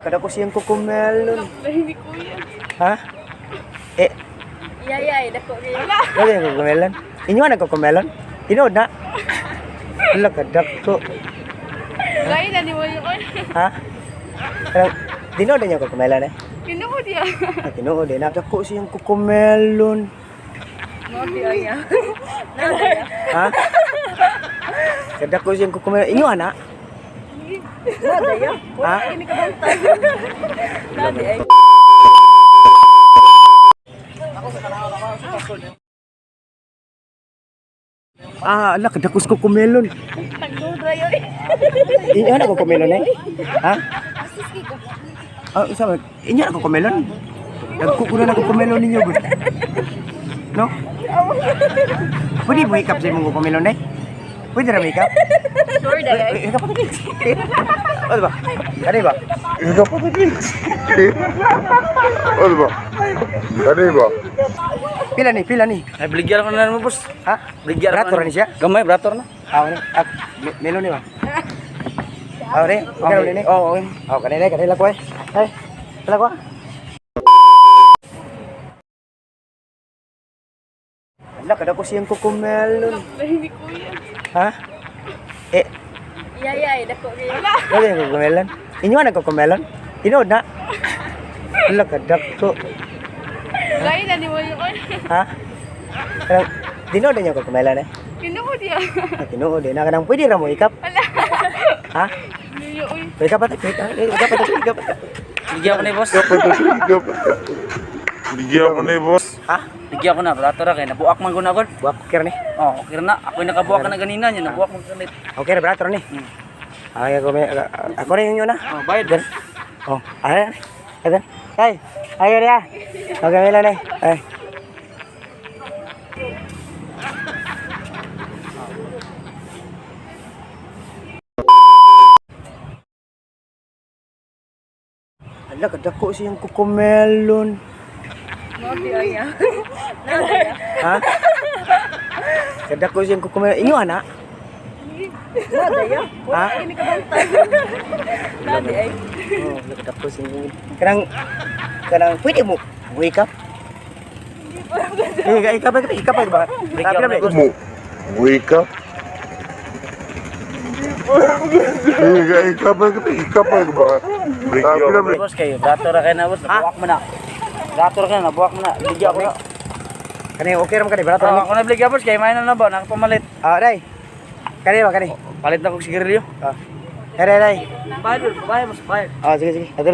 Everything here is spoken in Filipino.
kada ko siyang kukumelon. Hindi ko yan. Ha? Eh, Yayay, dako kayo. wala yung kukumelon. Inyo na kukumelon? Tinood na. Wala kadak ko. Gaya na ni mo yung Ha? Pero, tinood na niya kukumelon eh. Kinuod yan. Tinood eh. Nadako siyang kukumelon. Nodi ay yan. Ha? Kada ko siyang kukumelon. Inyo na? Nodi ay yan. Ha? Ini ka bantay. Nodi ay. Ala, kada ko kukumelon. Nagdudra yun. Inyo na kukumelon eh. Ha? Sama, inyo na kukumelon. Nagkukuna na kukumelon ninyo, bud. No? Pwede mo hikap sa imong kukumelon eh? Pwede na makeup? Sure da yun. Hikap pa tadi. Ano ba? Kani ba? Hikap pa tadi. Ano ba? Kani ba? Pila ni, pila ni. Ay, beligyan ko na naman, boss. Ha? Beligyan Brator ni siya? Gamay, brator na. Ni. Melon ni ba? Ni. Okay ni. Oo, okay. Kanila ko eh. Ay, kanila ko. Ala, kada ko siyang kukumelon. Hindi ko yan. Ha? Eh, Yayay, dako kayo. wala yung kukumelon. Inyo na kukumelon? Tinood na. Wala kadak ko. Gaya na ni mo yung Ha? Pero, tinood na niya kukumelon eh. Kinuod yan. Tinood eh. Nakadang pwede na mo ikap. Ha? Yuyuy. Ikap pa tayo. Ikap pa tayo. Beligyan ko na, boss. Bigyan ko na eh, boss. Ha? Beligyan ko na, brator na. Kaya nabuak man ko na, god. Buwak kira ni. Oo, okay na. Ako yung nakabuak ka na ganina. Yun, nabuak mo ka na. Okay na, brato ni. Ay, ako na yun na. Oh, bayad. Gan. Oh, ay. Ay. Ay. Ayo dia. Okay, mila ni. Ay. Ala, kadako siyang kukumelon. Nodi ay yan. Nodi ay. Ha? Kadako siyang kukumelon. Inyo ana? Nodi ay yan. Ha? Ini ka bantay. Nodi ay. Oh, kadako siyang kanang pwede mo wake up. Ikap ba? Tapi na Mo, wake up. Hikap pa ba? Sabi na Boss, kayo. Brator na kayo na, boss. Nabuak mo na. Brator ka na, nabuak mo na. Beligyan ko na. Kani okay ra man kani barato Oo, ni. ako na beligyan, boss. Kaya may na ba? Nakapamalit. Dai. Kani ba kani? Palit na kong sigarilyo. Dai. Bayad, boss. Bayad. Sige. Adto